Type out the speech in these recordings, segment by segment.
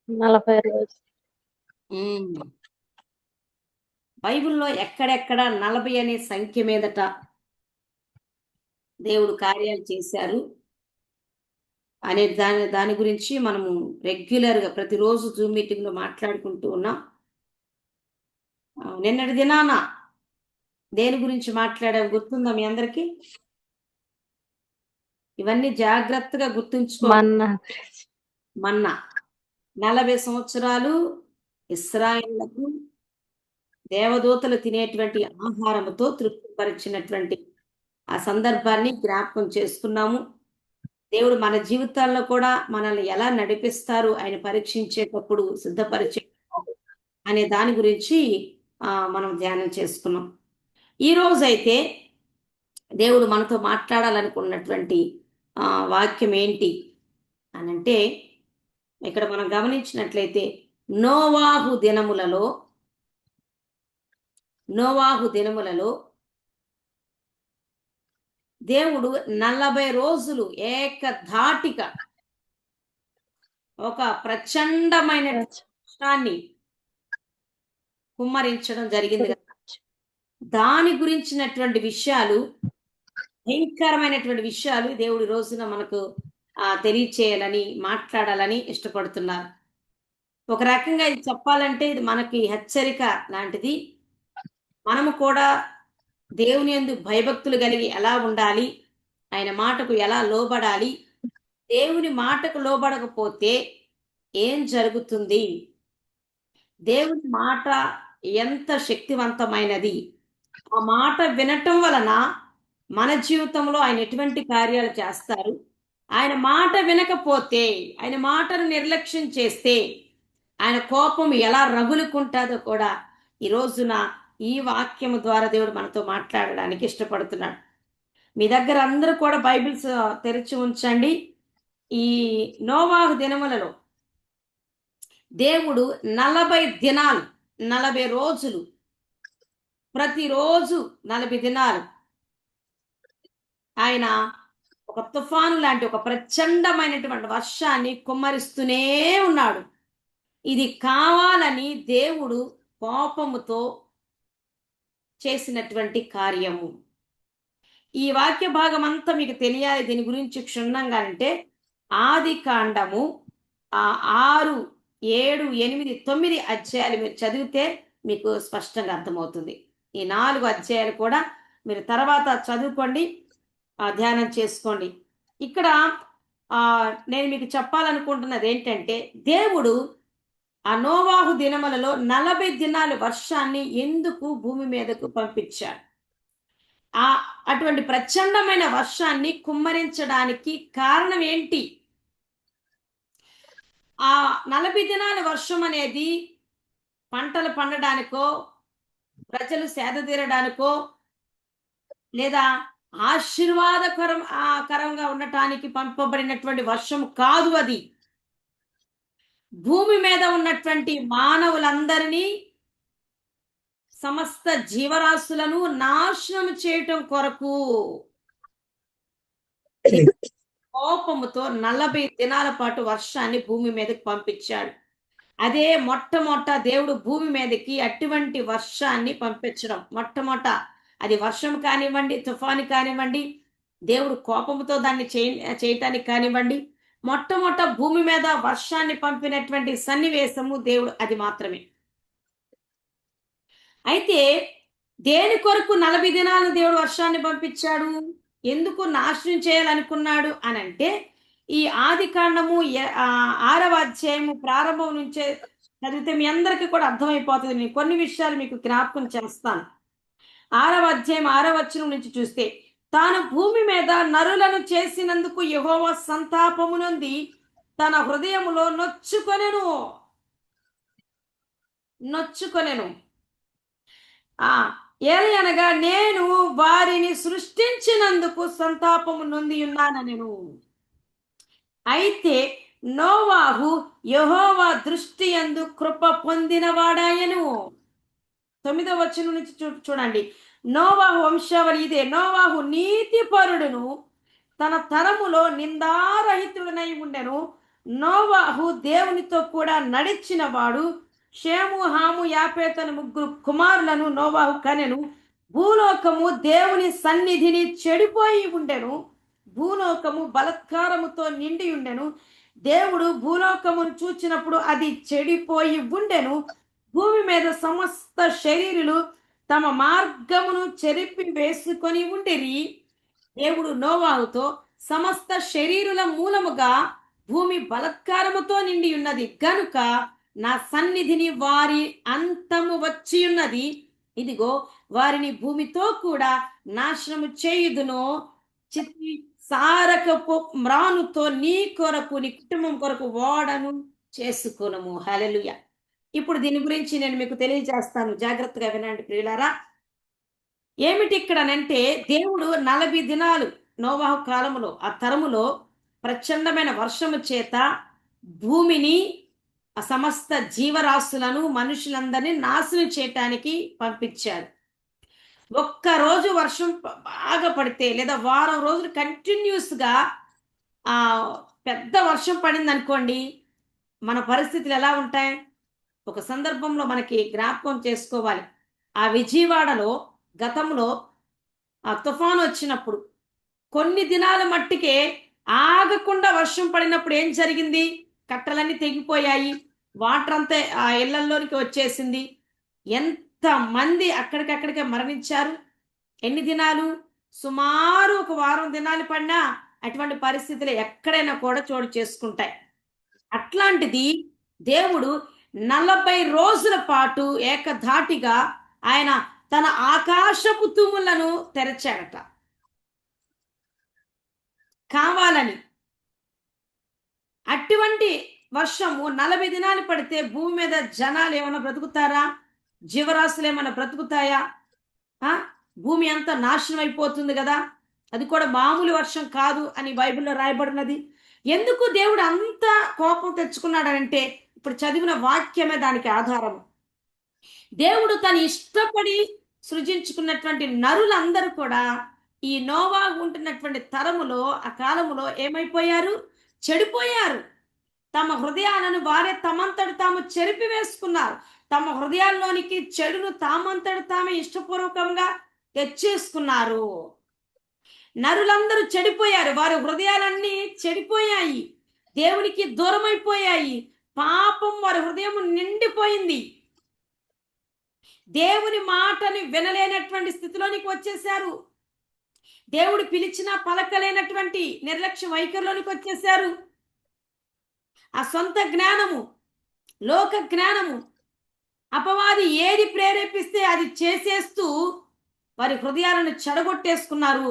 40 రోజులు. ఉమ్. బైబిల్లో ఎక్కడెక్కడ 40 అనే సంఖ్య మీదట దేవుడు కార్యాలు చేశారు అనే దాని గురించి మనము రెగ్యులర్గా ప్రతిరోజు జూమ్ మీటింగ్లో మాట్లాడుకుంటూ ఉన్నాం. నిన్నటి దినాన దేని గురించి మాట్లాడాం గుర్తుందా మీ అందరికీ? ఇవన్నీ జాగ్రత్తగా గుర్తుంచుకో. మన్నా. మన్నా 40 సంవత్సరాలు ఇశ్రాయేళ్లకు దేవదూతలు తినేటువంటి ఆహారముతో తృప్తిపరిచినటువంటి ఆ సందర్భాన్ని జ్ఞాపకం చేసుకున్నాము. దేవుడు మన జీవితాల్లో కూడా మనల్ని ఎలా నడిపిస్తారు ఆయన పరీక్షించేటప్పుడు సిద్ధపరిచే అనే దాని గురించి మనం ధ్యానం చేసుకున్నాం. ఈ రోజైతే దేవుడు మనతో మాట్లాడాలనుకున్నటువంటి వాక్యం ఏంటి అని అంటే, ఇక్కడ మనం గమనించినట్లయితే నోవాహు దినములలో దేవుడు 40 రోజులు ఏకధాటిగా ఒక ప్రచండమైన వర్షాన్ని కుమ్మరించడం జరిగింది కదా. దాని గురించినటువంటి విషయాలు, భయంకరమైనటువంటి విషయాలు దేవుడి రోజున మనకు తెలియచేయాలని, మాట్లాడాలని ఇష్టపడుతున్నారు. ఒక రకంగా ఇది చెప్పాలంటే ఇది మనకి హెచ్చరిక లాంటిది. మనము కూడా దేవుని యందు భయభక్తులు కలిగి ఎలా ఉండాలి, ఆయన మాటకు ఎలా లోబడాలి, దేవుని మాటకు లోబడకపోతే ఏం జరుగుతుంది, దేవుని మాట ఎంత శక్తివంతమైనది, ఆ మాట వినటం వలన మన జీవితంలో ఆయన ఎటువంటి కార్యాలు చేస్తారు, ఆయన మాట వినకపోతే, ఆయన మాటను నిర్లక్ష్యం చేస్తే ఆయన కోపం ఎలా రగులుకుంటుందో కూడా ఈ రోజున ఈ వాక్యము ద్వారా దేవుడు మనతో మాట్లాడడానికి ఇష్టపడుతున్నాడు. మీ దగ్గర అందరూ కూడా బైబిల్స్ తెరిచి ఉంచండి. ఈ నోవాహు దినములలో దేవుడు 40 దినాలు 40 రోజులు ప్రతిరోజు 40 దినాలు ఆయన ఒక తుఫాను లాంటి ఒక ప్రచండమైనటువంటి వర్షాన్ని కుమ్మరిస్తూనే ఉన్నాడు. ఇది కావాలని దేవుడు కోపముతో చేసినటువంటి కార్యము. ఈ వాక్య భాగం అంతా మీకు తెలియాలి. దీని గురించి క్షుణ్ణంగా అంటే ఆది కాండము 6, 7, 8, 9 అధ్యాయాలు మీరు చదివితే మీకు స్పష్టంగా అర్థమవుతుంది. ఈ 4 అధ్యాయాలు కూడా మీరు తర్వాత చదువుకోండి, ధ్యానం చేసుకోండి. ఇక్కడ నేను మీకు చెప్పాలనుకుంటున్నది ఏంటంటే, దేవుడు ఆ నోవాహు దినములలో 40 దినాలు వర్షాన్ని ఎందుకు భూమి మీదకు పంపించాడు? అటువంటి ప్రచండమైన వర్షాన్ని కుమ్మరించడానికి కారణం ఏంటి? ఆ 40 దినాల వర్షం అనేది పంటలు పండడానికో, ప్రజలు సేద తీరడానికో, లేదా కరంగా ఉండటానికి పంపబడినటువంటి వర్షం కాదు. అది భూమి మీద ఉన్నటువంటి మానవులందరినీ, సమస్త జీవరాశులను నాశనం చేయటం కొరకు కోపముతో 40 దినాల పాటు వర్షాన్ని భూమి మీదకి పంపించాడు. అదే మొట్టమొదట దేవుడు భూమి మీదకి అటువంటి వర్షాన్ని పంపించడం. మొట్టమొదట అది వర్షం కానివ్వండి, తుఫాను కానివ్వండి, దేవుడు కోపముతో దాన్ని చేయటానికి కానివ్వండి, మొట్టమొదట భూమి మీద వర్షాన్ని పంపినటువంటి సన్నివేశము దేవుడు అది మాత్రమే. అయితే దేని కొరకు 40 దినాలు దేవుడు వర్షాన్ని పంపించాడు? ఎందుకు నాశనం చేయాలనుకున్నాడు అని అంటే, ఈ ఆది కాండము 6వ అధ్యాయము ప్రారంభం నుంచే చదివితే మీ అందరికీ కూడా అర్థమైపోతుంది. నేను కొన్ని విషయాలు మీకు జ్ఞాపకం చేస్తాను. 6వ అధ్యాయం 6వ వచనం నుంచి చూస్తే, తాను భూమి మీద నరులను చేసినందుకు యెహోవా సంతాపము నొంది తన హృదయములో నొచ్చుకొనెను. ఏలయనగా నేను వారిని సృష్టించినందుకు సంతాపము నొంది ఉన్నానెను. అయితే నోవాహు యెహోవా దృష్టి యందు కృప పొందినవాడాయను. 9వ వచనం నుంచి చూడండి. నోవాహు వంశావళి ఇదే. నోవాహు నీతిపరుడును, తన తరములో నిందారహితుడనై ఉండెను. నోవాహు దేవునితో కూడా నడిచిన వాడు. షేము, హాము, యాపేతు అను 3 కుమారులను నోవాహు కనెను. భూలోకము దేవుని సన్నిధిని చెడిపోయి ఉండెను. భూలోకము బలత్కారముతో నిండి ఉండెను. దేవుడు భూలోకమును చూచినప్పుడు అది చెడిపోయి ఉండెను. భూమి మీద సమస్త శరీరులు తమ మార్గమును చెరిపి వేసుకొని ఉండిరి. దేవుడు నోవాహుతో, సమస్త శరీరుల మూలముగా భూమి బలత్కారముతో నిండి ఉన్నది గనుక నా సన్నిధిని వారి అంతము వచ్చి ఉన్నది. ఇదిగో వారిని భూమితో కూడా నాశనము చేయుదును. చిత్తి సారకపు మ్రానుతో నీ కొరకు, నీ కుటుంబం కొరకు ఓడను చేసుకొనుము. హల్లెలూయా. ఇప్పుడు దీని గురించి నేను మీకు తెలియజేస్తాను, జాగ్రత్తగా వినండి ప్రియులారా. ఏమిటి ఇక్కడనంటే, దేవుడు 40 దినాలు నోవాహు కాలములో, ఆ తరములో ప్రచండమైన వర్షము చేత భూమిని, ఆ సమస్త జీవరాశులను, మనుషులందరినీ నాశనం చేయటానికి పంపించాడు. ఒక్క రోజు వర్షం బాగా పడితే, లేదా వారం రోజులు కంటిన్యూస్గా పెద్ద వర్షం పడింది అనుకోండి, మన పరిస్థితులు ఎలా ఉంటాయి? ఒక సందర్భంలో మనకి జ్ఞాపకం చేసుకోవాలి. ఆ విజయవాడలో గతంలో ఆ తుఫాను వచ్చినప్పుడు కొన్ని దినాల మట్టికే ఆగకుండా వర్షం పడినప్పుడు ఏం జరిగింది? కట్టలన్నీ తెగిపోయాయి. వాటర్ అంతా ఆ ఇళ్లల్లోనికి వచ్చేసింది. ఎంత మంది అక్కడికక్కడికే మరణించారు. ఎన్ని దినాలు? సుమారు ఒక వారం దినాలు పడినా అటువంటి పరిస్థితులు ఎక్కడైనా కూడా చోటు చేసుకుంటాయి. అట్లాంటిది దేవుడు 40 రోజుల పాటు ఏకధాటిగా ఆయన తన ఆకాశపు తూములను తెరచాడట, కావాలని. అటువంటి వర్షము 40 దినాలు పడితే భూమి మీద జనాలు ఏమైనా బ్రతుకుతారా? జీవరాశులు ఏమైనా బ్రతుకుతాయా? భూమి అంతా నాశనం అయిపోతుంది కదా. అది కూడా మామూలు వర్షం కాదు అని బైబిల్లో రాయబడినది. ఎందుకు దేవుడు అంత కోపం తెచ్చుకున్నాడంటే, ఇప్పుడు చదివిన వాక్యమే దానికి ఆధారము. దేవుడు తను ఇష్టపడి సృజించుకున్నటువంటి నరులందరూ కూడా ఈ నోవాహు ఉంటున్నటువంటి తరములో, ఆ కాలములో ఏమైపోయారు? చెడిపోయారు. తమ హృదయాలను వారే తమంతట తాము చెరిపి వేసుకున్నారు. తమ హృదయాల్లోనికి చెడును తామంతట తామే ఇష్టపూర్వకంగా తెచ్చేసుకున్నారు. నరులందరూ చెడిపోయారు. వారి హృదయాలన్నీ చెడిపోయాయి, దేవునికి దూరమైపోయాయి. పాపం వారి హృదయం నిండిపోయింది. దేవుని మాటని వినలేనటువంటి స్థితిలోనికి వచ్చేశారు. దేవుడు పిలిచినా పలకలేనటువంటి నిర్లక్ష్య వైఖరిలోనికి వచ్చేశారు. ఆ సొంత జ్ఞానము, లోక జ్ఞానము, అపవాది ఏది ప్రేరేపిస్తే అది చేసేస్తూ వారి హృదయాలను చెడగొట్టేసుకున్నారు.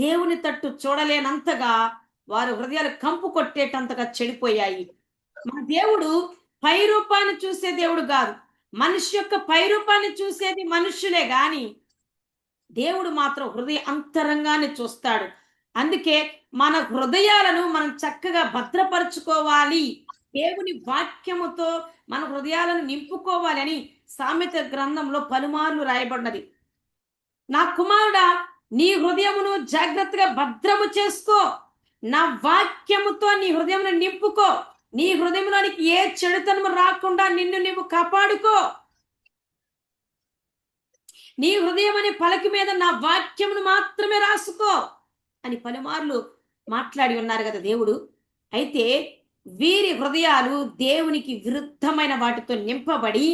దేవుని తట్టు చూడలేనంతగా వారి హృదయాలు కంపు కొట్టేటంతగా చెడిపోయాయి. మన దేవుడు పై రూపాన్ని చూసే దేవుడు కాదు. మనిషి యొక్క పై రూపాన్ని చూసేది మనుష్యులే గాని దేవుడు మాత్రం హృదయ అంతరంగాన్ని చూస్తాడు. అందుకే మన హృదయాలను మనం చక్కగా భద్రపరుచుకోవాలి. దేవుని వాక్యముతో మన హృదయాలను నింపుకోవాలి అని సామెత గ్రంథంలో పలుమార్లు రాయబడినది. నా కుమారుడా, నీ హృదయమును జాగ్రత్తగా భద్రము చేసుకో. నా వాక్యముతో నీ హృదయమును నింపుకో. నీ హృదయంలోనికి ఏ చెడుతనము రాకుండా నిన్ను నీవు కాపాడుకో. నీ హృదయం అనే పలక మీద నా వాక్యమును మాత్రమే రాసుకో అని పలుమార్లు మాట్లాడి ఉన్నారు కదా దేవుడు. అయితే వీరి హృదయాలు దేవునికి విరుద్ధమైన వాటితో నింపబడి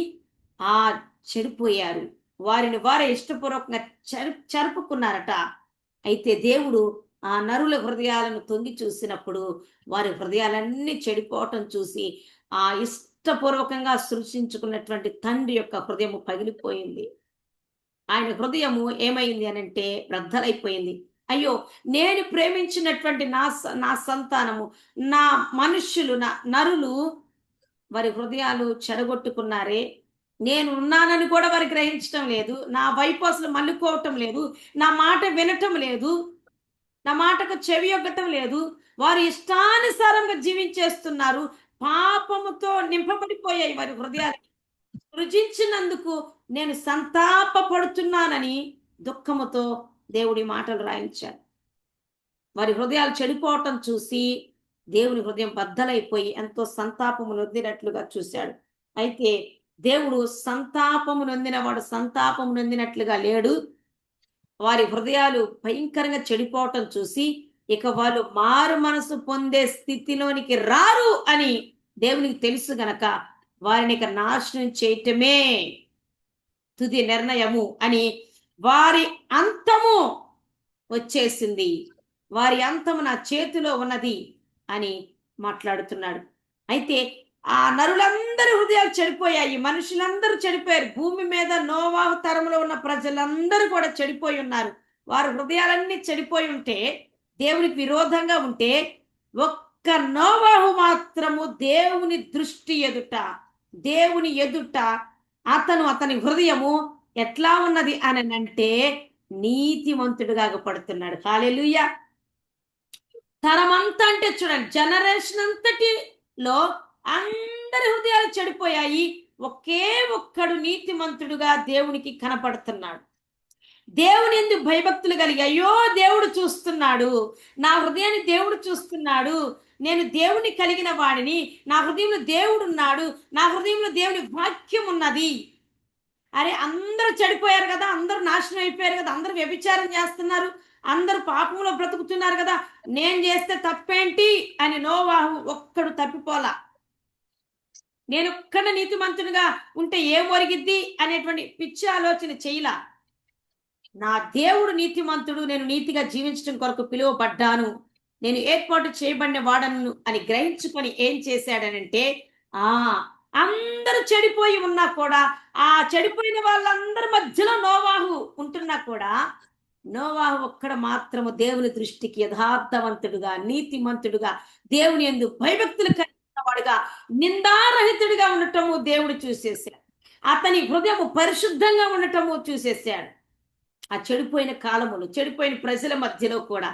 చెడిపోయారు. వారిని వారే ఇష్టపూర్వకంగా చరుపుకున్నారట. అయితే దేవుడు ఆ నరుల హృదయాలను తొంగి చూసినప్పుడు వారి హృదయాలన్నీ చెడిపోవటం చూసి ఆ ఇష్టపూర్వకంగా సృష్టించుకున్నటువంటి తండ్రి యొక్క హృదయము పగిలిపోయింది. ఆయన హృదయము ఏమైంది అనంటే బ్రద్దలైపోయింది. అయ్యో, నేను ప్రేమించినటువంటి నా సంతానము, నా మనుష్యులు, నా నరులు వారి హృదయాలు చెడగొట్టుకున్నారే. నేను ఉన్నానని కూడా వారు గ్రహించటం లేదు. నా వైపు అసలు మళ్ళుకోవటం లేదు. నా మాట వినటం లేదు. నా మాటకు చెవి యొగ్గటం లేదు. వారు ఇష్టానుసారంగా జీవించేస్తున్నారు. పాపముతో నింపబడిపోయాయి వారి హృదయాలు. సృజించినందుకు నేను సంతాపపడుతున్నానని దుఃఖముతో దేవుడి మాటలు రాయించాడు. వారి హృదయాలు చెడిపోవటం చూసి దేవుని హృదయం బద్దలైపోయి ఎంతో సంతాపము నొందినట్లుగా చూశాడు. అయితే దేవుడు సంతాపము నొందినవాడు సంతాపము నొందినట్లుగా లేడు. వారి హృదయాలు భయంకరంగా చెడిపోవటం చూసి ఇక వాళ్ళు మారు మనసు పొందే స్థితిలోనికి రారు అని దేవునికి తెలుసు గనక వారిని ఇక నాశనం చేయటమే తుది నిర్ణయము అని వారి అంతము వచ్చేసింది. వారి అంతము నా చేతిలో ఉన్నది అని మాట్లాడుతున్నాడు. అయితే ఆ నరులందరి హృదయాలు చెడిపోయాయి. మనుషులందరూ చెడిపోయారు. భూమి మీద నోవాహు తరంలో ఉన్న ప్రజలందరూ కూడా చెడిపోయి ఉన్నారు. వారి హృదయాలన్నీ చెడిపోయి ఉంటే, దేవునికి విరోధంగా ఉంటే, ఒక్క నోవాహు మాత్రము దేవుని దృష్టి ఎదుట, దేవుని ఎదుట అతని హృదయము ఎట్లా ఉన్నది అని అంటే నీతిమంతుడుగా పడుతున్నాడు. హల్లెలూయా. తరమంతా అంటే చూడండి, జనరేషన్ అంతటిలో అందరి హృదయాలు చెడిపోయాయి. ఒకే ఒక్కడు నీతిమంతుడుగా దేవునికి కనపడుతున్నాడు. దేవుని యందు భయభక్తులు కలిగి, అయ్యో దేవుడు చూస్తున్నాడు, నా హృదయాన్ని దేవుడు చూస్తున్నాడు, నేను దేవుని కలిగిన వాడిని, నా హృదయంలో దేవుడు ఉన్నాడు, నా హృదయంలో దేవుని వాక్యం ఉన్నది. అరే అందరూ చెడిపోయారు కదా, అందరూ నాశనం అయిపోయారు కదా, అందరూ వ్యభిచారం చేస్తున్నారు, అందరూ పాపంలో బ్రతుకుతున్నారు కదా, నేను చేస్తే తప్పేంటి అని నోవాహు ఒక్కడు తప్పిపోలా. నేను ఒక్కడ నీతిమంతునిగా ఉంటే ఏం ఒరిగిద్ది అనేటువంటి పిచ్చి ఆలోచన చేయలా. నా దేవుడు నీతిమంతుడు, నేను నీతిగా జీవించడం కొరకు పిలువబడ్డాను, నేను ఏర్పాటు చేయబడిన వాడను అని గ్రహించుకొని ఏం చేశాడనంటే, అందరూ చెడిపోయి ఉన్నా కూడా, ఆ చెడిపోయిన వాళ్ళందరి మధ్యలో నోవాహు ఉంటున్నా కూడా, నోవాహు ఒక్కడ మాత్రము దేవుని దృష్టికి యథార్థవంతుడుగా, నీతిమంతుడుగా, దేవుని యందు భయభక్తులు కలిగిన వాడుగా, నిందారహితుడిగా ఉండటము దేవుడు చూసేశాడు. అతని హృదయము పరిశుద్ధంగా ఉండటము చూసేశాడు. ఆ చెడిపోయిన కాలములు, చెడిపోయిన ప్రజల మధ్యలో కూడా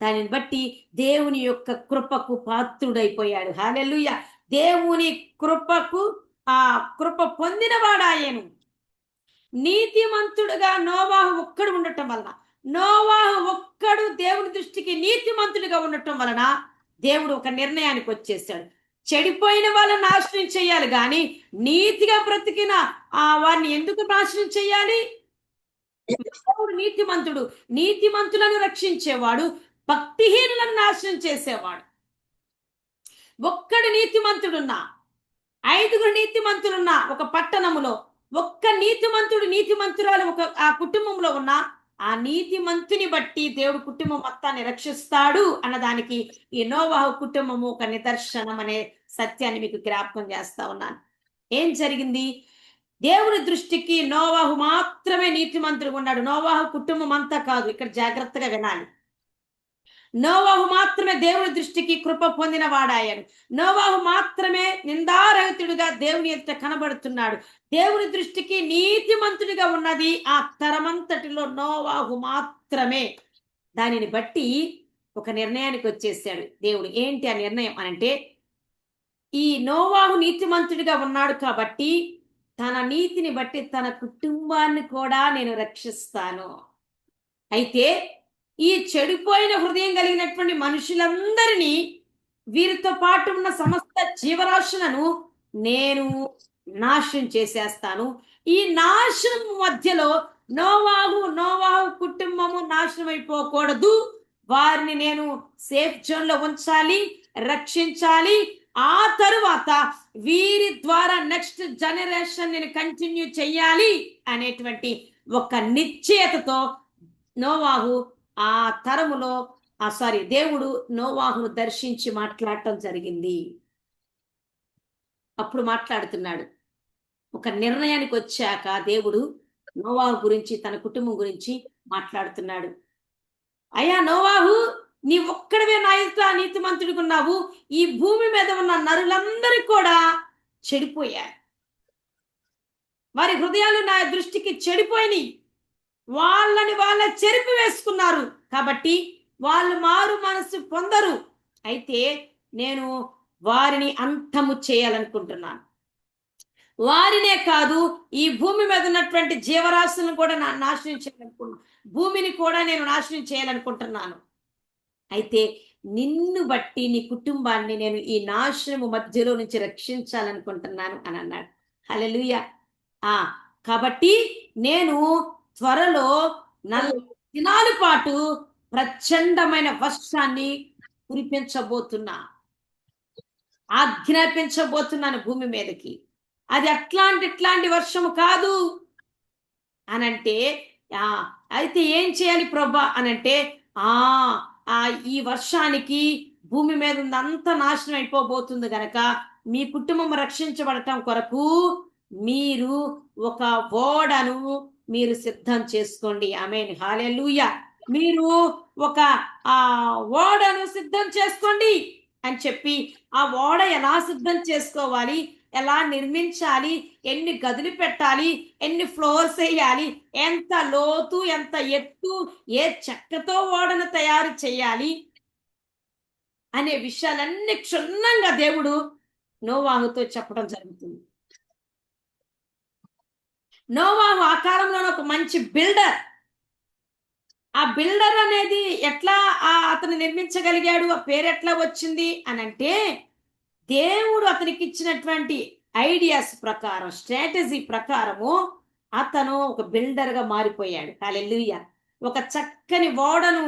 దానిని బట్టి దేవుని యొక్క కృపకు పాత్రుడైపోయాడు. హల్లెలూయా. దేవుని కృపకు ఆ కృప పొందినవాడాయను. నీతిమంతుడుగా నోవాహు ఒక్కడు ఉండటం వలన, నోవాహు ఒక్కడు దేవుని దృష్టికి నీతిమంతుడిగా ఉండటం వలన దేవుడు ఒక నిర్ణయానికి వచ్చేసాడు. చెడిపోయిన వాళ్ళని నాశనం చేయాలి కానీ నీతిగా బ్రతికిన వారిని ఎందుకు నాశనం చేయాలి? దేవుడు నీతిమంతుడు, నీతిమంతులను రక్షించేవాడు, భక్తిహీనులను నాశనం చేసేవాడు. ఒక్కడు నీతిమంతుడున్నా, 5 నీతిమంతులున్నా ఒక పట్టణములో, ఒక్క నీతిమంతుడు నీతిమంతురాలు ఆ కుటుంబంలో ఉన్న ఆ నీతిమంతుని బట్టి దేవుడు కుటుంబం మొత్తాన్ని రక్షిస్తాడు అన్నదానికి ఈ నోవాహు కుటుంబము ఒక నిదర్శనం అనే సత్యాన్ని మీకు జ్ఞాపకం చేస్తా ఉన్నాను. ఏం జరిగింది? దేవుని దృష్టికి నోవాహు మాత్రమే నీతిమంతుడుగా ఉన్నాడు. నోవాహు కుటుంబం అంతా కాదు. ఇక్కడ జాగ్రత్తగా వినాలి. నోవాహు మాత్రమే దేవుని దృష్టికి కృప పొందిన వాడాయను. నోవాహు మాత్రమే నిందారహితుడిగా దేవుని ఎదుట కనబడుతున్నాడు. దేవుని దృష్టికి నీతిమంతుడిగా ఉన్నది ఆ తరమంతటిలో నోవాహు మాత్రమే. దానిని బట్టి ఒక నిర్ణయానికి వచ్చేసాడు దేవుడు. ఏంటి ఆ నిర్ణయం అనంటే, ఈ నోవాహు నీతిమంతుడిగా ఉన్నాడు కాబట్టి తన నీతిని బట్టి తన కుటుంబాన్ని కూడా నేను రక్షిస్తాను. అయితే ఈ చెడిపోయిన హృదయం కలిగినటువంటి మనుషులందరినీ, వీరితో పాటు ఉన్న సమస్త జీవరాశులను నేను నాశనం చేసేస్తాను. ఈ నాశనం మధ్యలో నోవాహు కుటుంబము నాశనం అయిపోకూడదు. వారిని నేను సేఫ్ జోన్ లో ఉంచాలి, రక్షించాలి. ఆ తరువాత వీరి ద్వారా నెక్స్ట్ జనరేషన్ నేను కంటిన్యూ చెయ్యాలి అనేటువంటి ఒక నిశ్చయతతో నోవాహు ఆ తరములో దేవుడు నోవాహును దర్శించి మాట్లాడటం జరిగింది. అప్పుడు మాట్లాడుతున్నాడు. ఒక నిర్ణయానికి వచ్చాక దేవుడు నోవాహు గురించి, తన కుటుంబం గురించి మాట్లాడుతున్నాడు. అయ్యా నోవాహు, నీ ఒక్కడవే నా ఎదుట నీతిమంతుడిగా ఉన్నావు. ఈ భూమి మీద ఉన్న నరులందరూ కూడా చెడిపోయారు. వారి హృదయాలు నా దృష్టికి చెడిపోయినాయి. వాళ్ళని చెరిపి వేసుకున్నారు కాబట్టి వాళ్ళు మారు మనసు పొందరు. అయితే నేను వారిని అంతము చేయాలనుకుంటున్నాను. వారినే కాదు, ఈ భూమి మీద ఉన్నటువంటి జీవరాశులను కూడా నాశనం చేయాలనుకుంటున్నాను. భూమిని కూడా నేను నాశనం చేయాలనుకుంటున్నాను. అయితే నిన్ను బట్టి నీ కుటుంబాన్ని నేను ఈ నాశనము మధ్యలో నుంచి రక్షించాలనుకుంటున్నాను అని అన్నాడు. హల్లెలూయా. ఆ కాబట్టి నేను త్వరలో 40 దినాల పాటు ప్రచండమైన వర్షాన్ని కురిపించబోతున్నా, ఆజ్ఞాపించబోతున్నాను భూమి మీదకి. అది ఇట్లాంటి వర్షము కాదు అనంటే, ఆ అయితే ఏం చేయాలి ప్రభా అనంటే, ఆ ఆ ఈ వర్షానికి భూమి మీద ఉందంతా నాశనం అయిపోబోతుంది గనక మీ కుటుంబం రక్షించబడటం కొరకు మీరు ఒక ఓడను మీరు సిద్ధం చేసుకోండి. ఆమేన్. హల్లెలూయా. మీరు ఒక ఆ ఓడను సిద్ధం చేసుకోండి అని చెప్పి, ఆ ఓడ ఎలా సిద్ధం చేసుకోవాలి, ఎలా నిర్మించాలి, ఎన్ని గదులు పెట్టాలి, ఎన్ని ఫ్లోర్స్ వేయాలి, ఎంత లోతు, ఎంత ఎత్తు, ఏ చెక్కతో ఓడను తయారు చేయాలి అనే విషయాలన్నీ క్షుణ్ణంగా దేవుడు నోవాహుతో చెప్పడం జరుగుతుంది. నోవాహు ఆ కాలంలోనే ఒక మంచి బిల్డర్. ఆ బిల్డర్ అనేది ఎట్లా అతను నిర్మించగలిగాడు, ఆ పేరు ఎట్లా వచ్చింది అనంటే, దేవుడు అతనికి ఇచ్చినటువంటి ఐడియాస్ ప్రకారం, స్ట్రాటజీ ప్రకారము అతను ఒక బిల్డర్ గా మారిపోయాడు. హల్లెలూయా. ఒక చక్కని ఓడను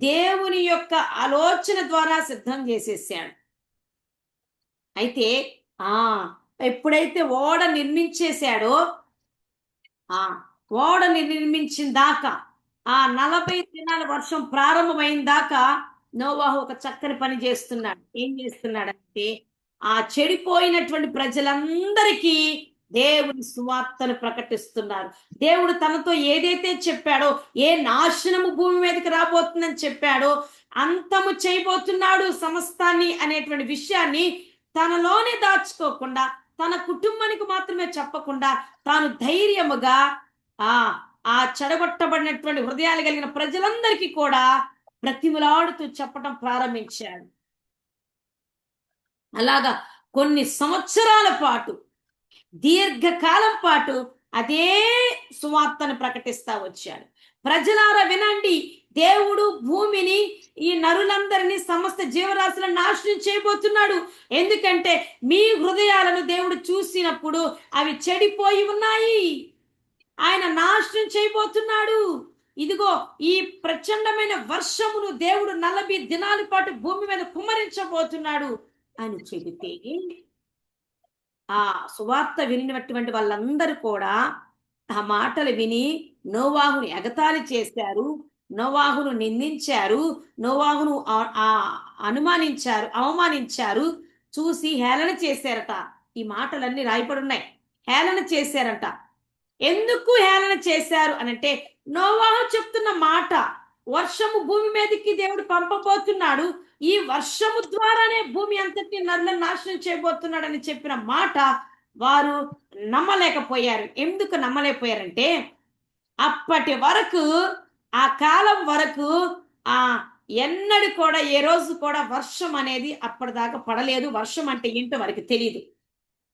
దేవుని యొక్క ఆలోచన ద్వారా సిద్ధం చేసేసాడు. అయితే ఆ ఎప్పుడైతే ఓడ నిర్మించేశాడో, ఆ ఓడని నిర్మించిన దాకా, ఆ 40 దినాల వర్షం ప్రారంభమైన దాకా నోవాహు ఒక చక్కని పని చేస్తున్నాడు. ఏం చేస్తున్నాడంటే, ఆ చెడిపోయినటువంటి ప్రజలందరికీ దేవుని సువార్తను ప్రకటిస్తున్నారు. దేవుడు తనతో ఏదైతే చెప్పాడో, ఏ నాశనము భూమి మీదకి రాబోతుందని చెప్పాడో, అంతము చేయబోతున్నాడు సమస్తాన్ని అనేటువంటి విషయాన్ని తనలోనే దాచుకోకుండా, తన కుటుంబానికి మాత్రమే చెప్పకుండా, తాను ధైర్యముగా ఆ ఆ చెడగొట్టబడినటువంటి హృదయాలు కలిగిన ప్రజలందరికీ కూడా బ్రతిమలాడుతూ చెప్పటం ప్రారంభించాడు. అలాగా కొన్ని సంవత్సరాల పాటు, దీర్ఘకాలం పాటు అదే సువార్తను ప్రకటిస్తా వచ్చాడు. ప్రజలారా వినండి, దేవుడు భూమిని, ఈ నరులందరినీ, సమస్త జీవరాశులను నాశనం చేయబోతున్నాడు. ఎందుకంటే మీ హృదయాలను దేవుడు చూసినప్పుడు అవి చెడిపోయి ఉన్నాయి. ఆయన నాశనం చేయబోతున్నాడు. ఇదిగో ఈ ప్రచండమైన వర్షమును దేవుడు 40 దినాల పాటు భూమి మీద కుమ్మరించబోతున్నాడు అని చెబితే, ఆ సువార్త వినినటువంటి వాళ్ళందరూ కూడా ఆ మాటలు విని నోవాహుని ఎగతాళి చేశారు, నోవాహును నిందించారు, నోవాహును అనుమానించారు, అవమానించారు, చూసి హేళన చేశారట. ఈ మాటలన్నీ రాయబడున్నాయి. హేళన చేశారట. ఎందుకు హేళన చేశారు అనంటే, నోవాహు చెప్తున్న మాట, వర్షము భూమి మీదకి దేవుడు పంపబోతున్నాడు, ఈ వర్షము ద్వారానే భూమి అంతటిని నరులను నాశనం చేయబోతున్నాడని చెప్పిన మాట వారు నమ్మలేకపోయారు. ఎందుకు నమ్మలేకపోయారంటే, అప్పటి వరకు, ఆ కాలం వరకు ఆ ఎన్నడు కూడా, ఏ రోజు కూడా వర్షం అనేది అప్పటిదాకా పడలేదు. వర్షం అంటే ఏంటో వారికి తెలియదు.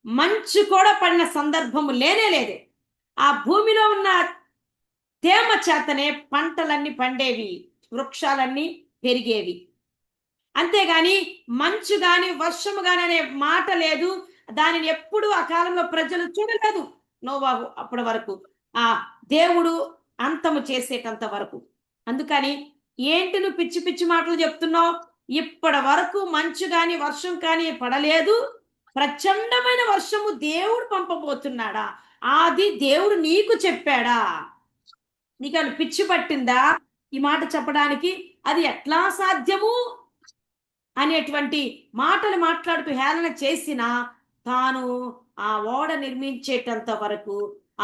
మంచు కూడా పడిన సందర్భము లేనే లేదు. ఆ భూమిలో ఉన్న తేమ చేతనే పంటలన్నీ పండేవి, వృక్షాలన్నీ పెరిగేవి. అంతేగాని మంచు గాని, వర్షము గాని అనే మాట లేదు. దానిని ఎప్పుడు ఆ కాలంలో ప్రజలు చూడలేదు. నోవాహు అప్పటి వరకు, ఆ దేవుడు అంతము చేసేటంత వరకు. అందుకని ఏంటి నువ్వు పిచ్చి పిచ్చి మాటలు చెప్తున్నావు? ఇప్పటి వరకు మంచు గాని, వర్షం కానీ పడలేదు. ప్రచండమైన వర్షము దేవుడు పంపబోతున్నాడా? అది దేవుడు నీకు చెప్పాడా? నీకని పిచ్చి పట్టిందా ఈ మాట చెప్పడానికి? అది ఎట్లా సాధ్యము అనేటువంటి మాటలు మాట్లాడుతూ హేళన చేసిన, తాను ఆ ఓడ నిర్మించేటంత వరకు,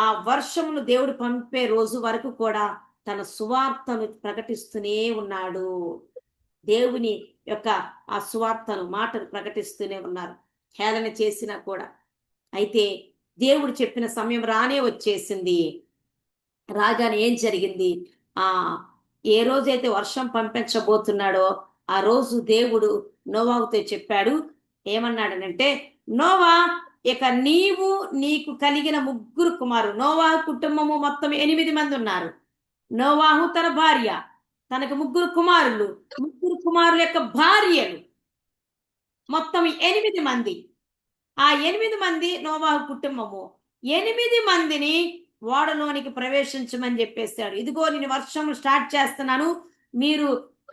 ఆ వర్షమును దేవుడు పంపే రోజు వరకు కూడా తన సువార్తను ప్రకటిస్తూనే ఉన్నాడు. దేవుని యొక్క ఆ సువార్తను, మాటను ప్రకటిస్తూనే ఉన్నారు, హేళన చేసినా కూడా. అయితే దేవుడు చెప్పిన సమయం రానే వచ్చేసింది. రాగానే ఏం జరిగింది? ఆ ఏ రోజైతే వర్షం పంపించబోతున్నాడో ఆ రోజు దేవుడు నోవాహుతో చెప్పాడు. ఏమన్నాడనంటే, నోవా, ఇక నీవు, నీకు కలిగిన 3 కుమారులు, నోవాహు కుటుంబము మొత్తం 8 మంది ఉన్నారు. నోవాహు తన భార్య, తనకు ముగ్గురు కుమారులు, ముగ్గురు కుమారుల యొక్క భార్యలు, మొత్తం 8 మంది. ఆ 8 మంది నోవాహు కుటుంబము. 8 మందిని ఓడలోనికి ప్రవేశించమని చెప్పేశాడు. ఇదిగో నేను వర్షం స్టార్ట్ చేస్తున్నాను, మీరు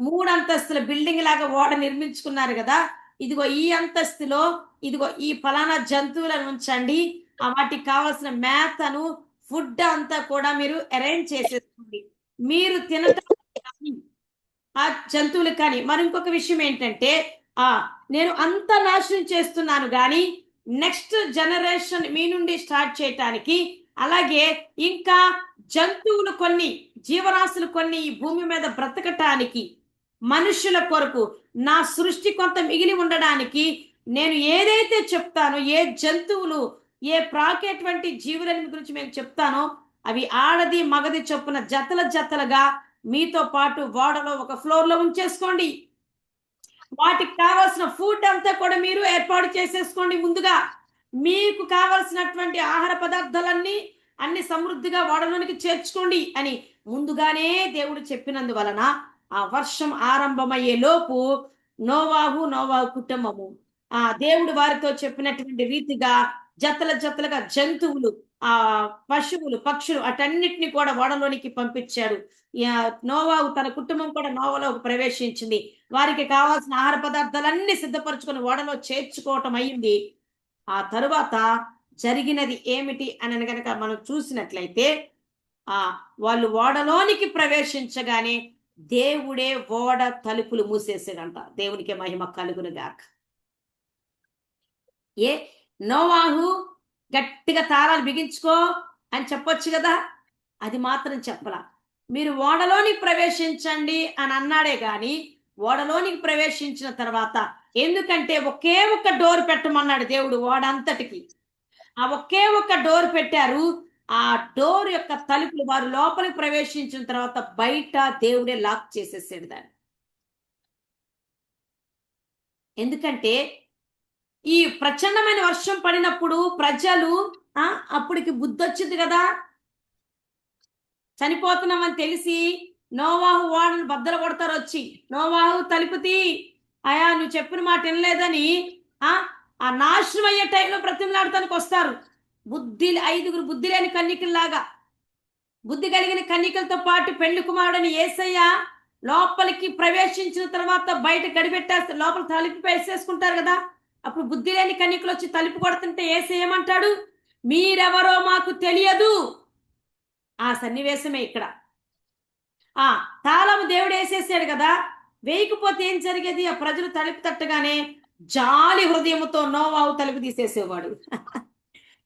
3 అంతస్తుల బిల్డింగ్ లాగా ఓడ నిర్మించుకున్నారు కదా, ఇదిగో ఈ అంతస్తులో ఇదిగో ఈ ఫలానా జంతువులను ఉంచండి, వాటికి కావాల్సిన మేతను, ఫుడ్ అంతా కూడా మీరు అరేంజ్ చేసేసుకోండి. మీరు తినటానికి కానీ, ఆ జంతువులకు కానీ. మరి ఇంకొక విషయం ఏంటంటే, ఆ నేను అంత నాశనం చేస్తున్నాను కానీ నెక్స్ట్ జనరేషన్ మీ నుండి స్టార్ట్ చేయటానికి, అలాగే ఇంకా జంతువులు కొన్ని, జీవరాశులు కొన్ని ఈ భూమి మీద బ్రతకటానికి, మనుషుల కొరకు నా సృష్టి కొంత మిగిలి ఉండడానికి నేను ఏదైతే చెప్తానో, ఏ జంతువులు, ఏ ప్రాకేటువంటి జీవులని గురించి మేము చెప్తానో, అవి ఆడది మగది చొప్పున జతల జతలుగా మీతో పాటు ఓడలో ఒక ఫ్లోర్ లో ఉంచేసుకోండి. వాటికి కావాల్సిన ఫుడ్ అంతా కూడా మీరు ఏర్పాటు చేసేసుకోండి. ముందుగా మీకు కావాల్సినటువంటి ఆహార పదార్థాలన్నీ అన్ని సమృద్ధిగా ఓడలోనికి చేర్చుకోండి అని ముందుగానే దేవుడు చెప్పినందువలన ఆ వర్షం ఆరంభమయ్యే లోపు నోవాహు కుటుంబము దేవుడు వారితో చెప్పినటువంటి రీతిగా జతల జతలుగా జంతువులు, ఆ పశువులు, పక్షులు అటన్నిటిని కూడా ఓడలోనికి పంపించాడు. నోవాహు తన కుటుంబం కూడా నోవలోకి ప్రవేశించింది. వారికి కావాల్సిన ఆహార పదార్థాలన్నీ సిద్ధపరచుకొని ఓడలో చేర్చుకోవటం అయింది. ఆ తరువాత జరిగినది ఏమిటి అని గనక మనం చూసినట్లయితే, వాళ్ళు ఓడలోనికి ప్రవేశించగానే దేవుడే ఓడ తలుపులు మూసేసాడంట. దేవునికి మహిమ కలుగును గాక. నోవాహు గట్టిగా తాళాలు బిగించుకో అని చెప్పొచ్చు కదా, అది మాత్రం చెప్పలా. మీరు ఓడలోనికి ప్రవేశించండి అని అన్నాడే గాని ఓడలోనికి ప్రవేశించిన తర్వాత, ఎందుకంటే ఒకే ఒక్క డోర్ పెట్టమన్నాడు దేవుడు ఓడంతటికి. ఆ ఒకే ఒక్క డోర్ పెట్టారు. ఆ డోర్ యొక్క తలుపులు వారు లోపలికి ప్రవేశించిన తర్వాత బయట దేవుడే లాక్ చేసేసాడు దాన్ని. ఎందుకంటే ఈ ప్రచండమైన వర్షం పడినప్పుడు ప్రజలు అప్పటికి బుద్ధి వచ్చింది కదా, చనిపోతున్నామని తెలిసి నోవాహు ఓడను బద్దలు కొడతారు వచ్చి, నోవాహు తలుపుతి, అయా నువ్వు చెప్పిన మాట వినలేదని ఆ నాశనం అయ్యే టైంలో బ్రతిమలాడటానికి వస్తారు. 5గురు బుద్ధి లేని కన్యకల్లాగా, బుద్ధి కలిగిన కన్యకలతో పాటు పెళ్లి కుమారుడని యేసయ్య లోపలికి ప్రవేశించిన తర్వాత బయట గడిపెట్టేస్తే లోపల తలుపు వేసేసుకుంటారు కదా. అప్పుడు బుద్ధి లేని కన్యకలు వచ్చి తలుపు కొడుతుంటే యేసయ్య ఏమంటాడు, మీరెవరో మాకు తెలియదు. ఆ సన్నివేశమే ఇక్కడ. తాళము దేవుడు వేసేసాడు కదా, వేయకపోతే ఏం జరిగేది? ఆ ప్రజలు తలుపు తట్టగానే జాలి హృదయముతో నోవాహు తలుపు తీసేసేవాడు.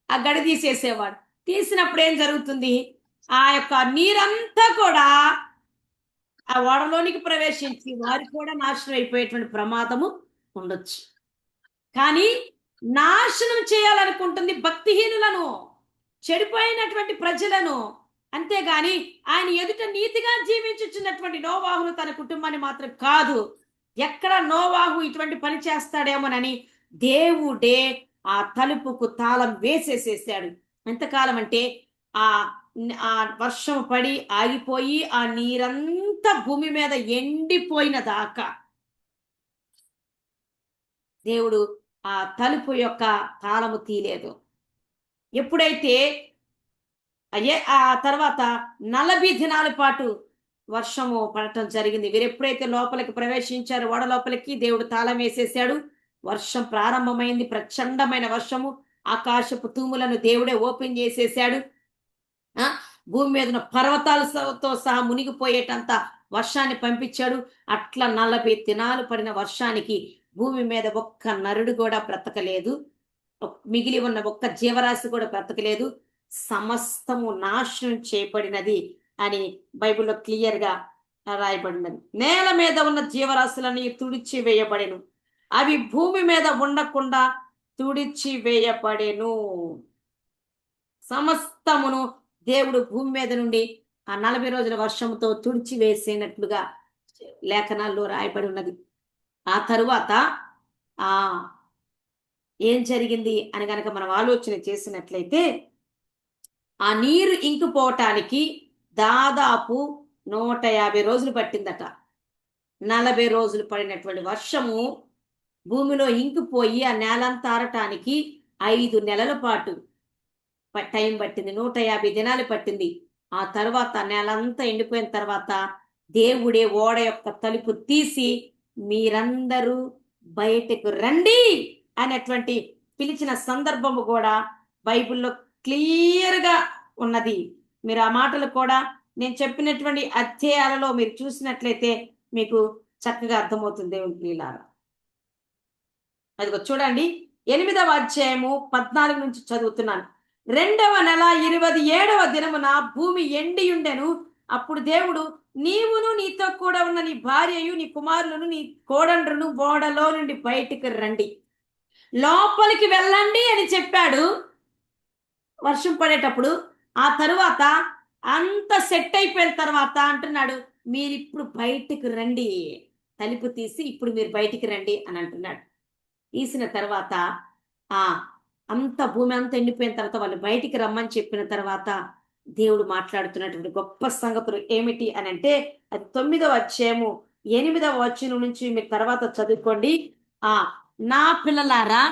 ఆ గడి తీసేసేవాడు. తీసినప్పుడు ఏం జరుగుతుంది? ఆ యొక్క నీరంతా కూడా ఆ ఓడలోనికి ప్రవేశించి వారికి కూడా నాశనం అయిపోయేటువంటి ప్రమాదము ఉండొచ్చు. కానీ నాశనం చేయాలనుకుంటుంది భక్తిహీనులను, చెడిపోయినటువంటి ప్రజలను. అంతేగాని ఆయన ఎదుట నీతిగా జీవించుచున్నటువంటి నోవాహును తన కుటుంబాన్ని మాత్రం కాదు. ఎక్కడ నోవాహు ఇటువంటి పని చేస్తాడేమోనని దేవుడే ఆ తలుపుకు తాళం వేసేసేసాడు. ఎంతకాలం అంటే ఆ వర్షం పడి ఆగిపోయి ఆ నీరంతా భూమి మీద ఎండిపోయిన దాకా దేవుడు ఆ తలుపు యొక్క తాళము తీయలేదు. ఎప్పుడైతే ఆ తర్వాత 40 దినాల పాటు వర్షము పడటం జరిగింది. వీరు ఎప్పుడైతే లోపలికి ప్రవేశించారో ఓడ లోపలికి, దేవుడు తాళం వేసేసాడు. వర్షం ప్రారంభమైంది, ప్రచండమైన వర్షము. ఆకాశపు తూములను దేవుడే ఓపెన్ చేసేసాడు. భూమి మీద ఉన్న పర్వతాలతో సహా మునిగిపోయేటంత వర్షాన్ని పంపించాడు. అట్లా 40 దినాలు పడిన వర్షానికి భూమి మీద ఒక్క నరుడు కూడా బ్రతకలేదు, మిగిలి ఉన్న ఒక్క జీవరాశి కూడా బ్రతకలేదు. సమస్తము నాశనం చేయబడినది అని బైబిల్లో క్లియర్ గా రాయబడినది. నేల మీద ఉన్న జీవరాశులని తుడిచి వేయబడెను, అవి భూమి మీద ఉండకుండా తుడిచి వేయబడెను. సమస్తమును దేవుడు భూమి మీద నుండి ఆ 40 రోజుల వర్షంతో తుడిచి వేసేనట్లుగా లేఖనాల్లో రాయబడి ఉన్నది. ఆ తరువాత ఏం జరిగింది అని గనక మనం ఆలోచన చేసినట్లయితే, ఆ నీరు ఇంకిపోవటానికి దాదాపు 150 రోజులు పట్టిందట. 40 రోజులు పడినటువంటి వర్షము భూమిలో ఇంకిపోయి ఆ నేలంతా ఆరటానికి 5 నెలల పాటు టైం పట్టింది. 150 దినాలు పట్టింది. ఆ తర్వాత నేలంతా ఎండిపోయిన తర్వాత దేవుడే ఓడ యొక్క తలుపు తీసి మీరందరూ బయటకు రండి అనేటువంటి పిలిచిన సందర్భము కూడా బైబిల్లో క్లియర్గా ఉన్నది. మీరు ఆ మాటలు కూడా నేను చెప్పినటువంటి అధ్యాయాలలో మీరు చూసినట్లయితే మీకు చక్కగా అర్థమవుతుంది దేవుని ప్రియులారా. అదిగో చూడండి, 8వ అధ్యాయము 14 నుంచి చదువుతున్నాను. 2వ నెల 27వ దినమున భూమి ఎండి ఉండెను. అప్పుడు దేవుడు, నీవును నీతో కూడా ఉన్న నీ భార్యయు నీ కుమారులను నీ కోడండ్రును ఓడలో నుండి బయటికి రండి, లోపలికి వెళ్ళండి అని చెప్పాడు వర్షం పడేటప్పుడు. ఆ తరువాత అంత సెట్ అయిపోయిన తర్వాత అంటున్నాడు, మీరిప్పుడు బయటికి రండి, తలుపు తీసి ఇప్పుడు మీరు బయటికి రండి అని అంటున్నాడు. తీసిన తర్వాత అంత భూమి అంతా ఎండిపోయిన తర్వాత వాళ్ళు బయటికి రమ్మని చెప్పిన తర్వాత దేవుడు మాట్లాడుతున్నటువంటి గొప్ప సంగతులు ఏమిటి అని అంటే, అది 9వ అధ్యాయము 8వ వచనం నుంచి మీరు తర్వాత చదువుకోండి. నా పిల్లలారా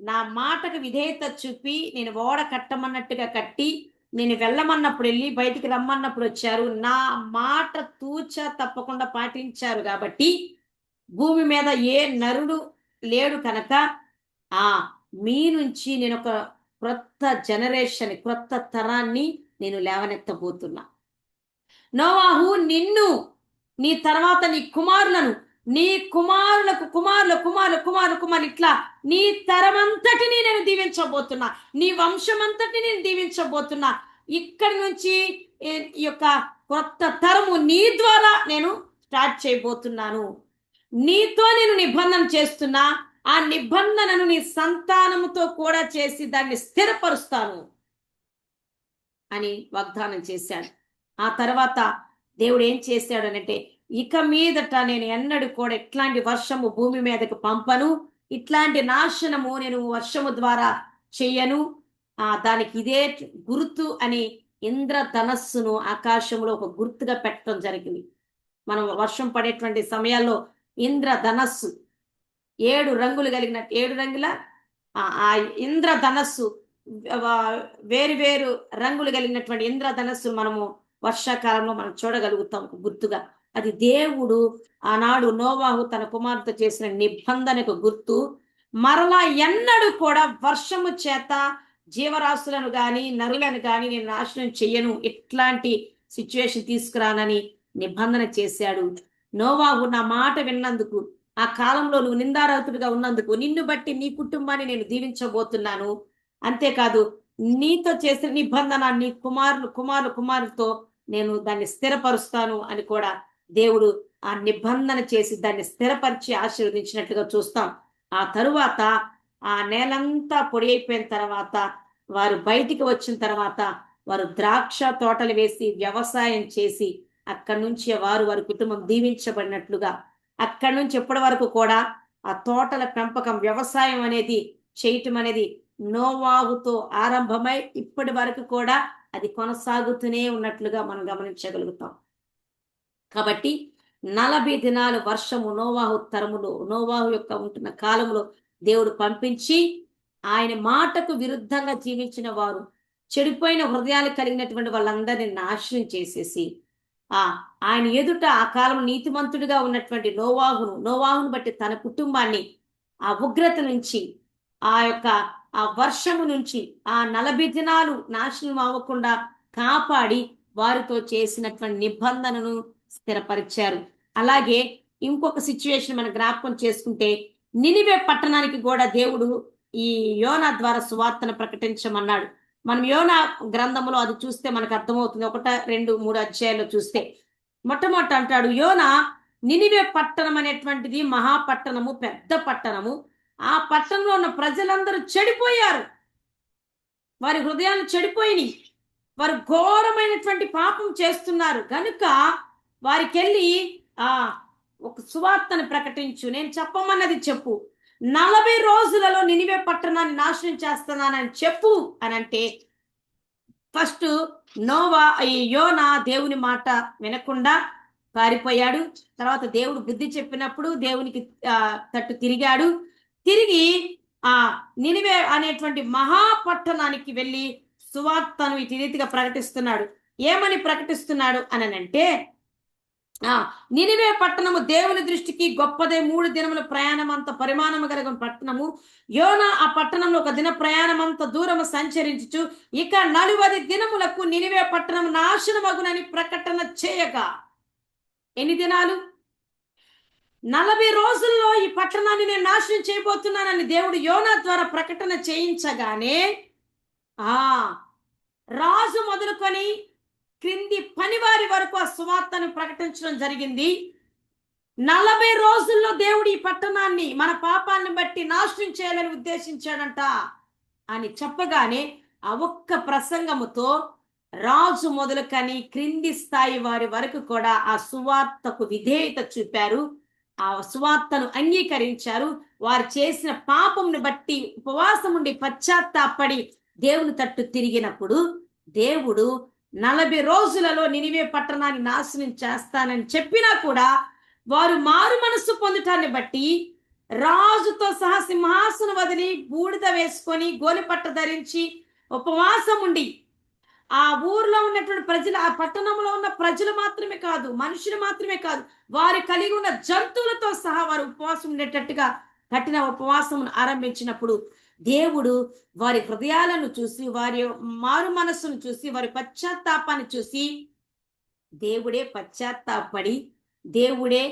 నా మాటకు విధేయత చూపి నేను ఓడ కట్టమన్నట్టుగా కట్టి నేను వెళ్ళమన్నప్పుడు వెళ్ళి బయటికి రమ్మన్నప్పుడు వచ్చారు, నా మాట తూచ తప్పకుండా పాటించారు కాబట్టి భూమి మీద ఏ నరుడు లేడు కనుక మీ నుంచి నేను ఒక క్రొత్త జనరేషన్, క్రొత్త తరాన్ని నేను లేవనెత్తబోతున్నా. నోవాహు, నిన్ను నీ తర్వాత నీ కుమారులను, నీ కుమారులకు కుమారుల కుమారుల కుమారు కుమారు ఇట్లా నీ తరమంతటిని నేను దీవించబోతున్నా, నీ వంశమంతటిని నేను దీవించబోతున్నా. ఇక్కడి నుంచి ఈ యొక్క కొత్త తరము నీ ద్వారా నేను స్టార్ట్ చేయబోతున్నాను. నీతో నేను నిబంధన చేస్తున్నా, ఆ నిబంధనను నీ సంతానముతో కూడా చేసి దాన్ని స్థిరపరుస్తాను అని వాగ్దానం చేశాడు. ఆ తర్వాత దేవుడు ఏం చేశాడు అనంటే, ఇక మీదట నేను ఎన్నడూ కూడా ఇట్లాంటి వర్షము భూమి మీదకి పంపను, ఇట్లాంటి నాశనము నేను వర్షము ద్వారా చెయ్యను. దానికి ఇదే గుర్తు అని ఇంద్రధనస్సును ఆకాశంలో ఒక గుర్తుగా పెట్టడం జరిగింది. మనం వర్షం పడేటువంటి సమయాల్లో ఇంద్రధనస్సు 7 రంగులు కలిగిన 7 రంగుల ఆ ఇంద్రధనస్సు, వేరు వేరు రంగులు కలిగినటువంటి ఇంద్రధనస్సు మనము వర్షాకాలంలో మనం చూడగలుగుతాం గుర్తుగా. అది దేవుడు ఆనాడు నోవాహు తన కుమార్తె చేసిన నిబంధనకు గుర్తు. మరలా ఎన్నడూ కూడా వర్షము చేత జీవరాశులను గాని నరులను గాని నేను నాశనం చెయ్యను, ఇట్లాంటి సిచ్యువేషన్ తీసుకురానని నిబంధన చేశాడు. నోవాహు నా మాట విన్నందుకు, ఆ కాలంలో నువ్వు నిందారహితుడిగా ఉన్నందుకు నిన్ను బట్టి నీ కుటుంబాన్ని నేను దీవించబోతున్నాను. అంతేకాదు నీతో చేసిన నిబంధన నీ కుమారులతో నేను దాన్ని స్థిరపరుస్తాను అని కూడా దేవుడు ఆ నిబంధన చేసి దాన్ని స్థిరపరిచి ఆశీర్వదించినట్లుగా చూస్తాం. ఆ తరువాత ఆ నేలంతా పొడి అయిపోయిన తర్వాత వారు బయటికి వచ్చిన తర్వాత వారు ద్రాక్ష తోటలు వేసి వ్యవసాయం చేసి అక్కడి నుంచి వారి కుటుంబం దీవించబడినట్లుగా, అక్కడి నుంచి ఎప్పటి వరకు కూడా ఆ తోటల పెంపకం వ్యవసాయం అనేది చేయటం అనేది నోవాహుతో ఆరంభమై ఇప్పటి వరకు కూడా అది కొనసాగుతూనే ఉన్నట్లుగా మనం గమనించగలుగుతాం. కాబట్టి 40 దినాలు వర్షము నోవాహు యొక్క ఉంటున్న కాలంలో దేవుడు పంపించి ఆయన మాటకు విరుద్ధంగా జీవించిన వారు, చెడిపోయిన హృదయాలు కలిగినటువంటి వాళ్ళందరినీ నాశనం చేసేసి ఆయన ఎదుట ఆ కాలం నీతిమంతుడిగా ఉన్నటువంటి నోవాహును బట్టి తన కుటుంబాన్ని ఆ ఉగ్రత నుంచి, ఆ వర్షము నుంచి, ఆ 40 దినాలు నాశనం అవ్వకుండా కాపాడి వారితో చేసినటువంటి నిబంధనను స్థిరపరిచారు. అలాగే ఇంకొక సిచ్యువేషన్ మనం జ్ఞాపకం చేసుకుంటే, నినివే పట్టణానికి కూడా దేవుడు ఈ యోనా ద్వారా సువార్తను ప్రకటించమన్నాడు. మనం యోనా గ్రంథంలో అది చూస్తే మనకు అర్థమవుతుంది. 1, 2, 3 అధ్యాయాల్లో చూస్తే మొట్టమొదట అంటాడు, యోనా నినివే పట్టణం అనేటువంటిది మహాపట్టణము, పెద్ద పట్టణము. ఆ పట్టణంలో ఉన్న ప్రజలందరూ చెడిపోయారు, వారి హృదయాలు చెడిపోయినాయి, వారు ఘోరమైనటువంటి పాపం చేస్తున్నారు కనుక వారికెళ్ళి ఒక సువార్తను ప్రకటించు, నేను చెప్పమన్నది చెప్పు, 40 రోజులలో నినివే పట్టణాన్ని నాశనం చేస్తున్నానని చెప్పు అని అంటే ఫస్ట్ ఈ యోనా దేవుని మాట వినకుండా పారిపోయాడు. తర్వాత దేవుడు బుద్ధి చెప్పినప్పుడు దేవునికి తట్టు తిరిగాడు. తిరిగి ఆ నినివే అనేటువంటి మహాపట్టణానికి వెళ్ళి సువార్తను ఇటు రీతిగా ప్రకటిస్తున్నాడు. ఏమని ప్రకటిస్తున్నాడు అనంటే, నినివే పట్టణము దేవుని దృష్టికి గొప్పదే, 3 దినముల ప్రయాణం అంత పరిమాణము కలిగిన పట్టణము. యోనా ఆ పట్టణంలో 1 దిన ప్రయాణం అంత దూరము సంచరించుచు ఇక 40 దినములకు నినివే పట్టణం నాశనమగునని ప్రకటన చేయగా, ఎన్ని దినాలు? 40 రోజుల్లో ఈ పట్టణాన్ని నేను నాశనం చేయబోతున్నానని దేవుడు యోనా ద్వారా ప్రకటన చేయించగానే రాజు మొదలుకొని క్రింది పనివారి వరకు ఆ సువార్తను ప్రకటించడం జరిగింది. 40 రోజుల్లో దేవుడు ఈ పట్టణాన్ని మన పాపాన్ని బట్టి నాశనం చేయాలని ఉద్దేశించాడంట అని చెప్పగానే ఆ ఒక్క ప్రసంగముతో రాజు మొదలుకొని క్రింది స్థాయి వారి వరకు కూడా ఆ సువార్తకు విధేయత చూపారు. ఆ సువార్తను అంగీకరించారు. వారు చేసిన పాపంను బట్టి ఉపవాసం ఉండి పశ్చాత్తాపడి దేవుని తట్టు తిరిగినప్పుడు దేవుడు 40 రోజులలో నినివే పట్టణాన్ని నాశనం చేస్తానని చెప్పినా కూడా వారు మారు మనస్సు పొందటాన్ని బట్టి రాజుతో సహా సింహాసనం వదిలి బూడిద వేసుకొని గోలిపట్ట ధరించి ఉపవాసం ఉండి ఆ ఊర్లో ఉన్నటువంటి ప్రజలు, ఆ పట్టణంలో ఉన్న ప్రజలు మాత్రమే కాదు, మనుషులు మాత్రమే కాదు, వారు కలిగి ఉన్న జంతువులతో సహా వారు ఉపవాసం ఉండేటట్టుగా కఠిన ఉపవాసం ఆరంభించినప్పుడు దేవుడు వారి హృదయాలను చూసి, వారి మారు మనస్సును చూసి, వారి పశ్చాత్తాపాన్ని చూసి దేవుడే పశ్చాత్తాపడి దేవుడే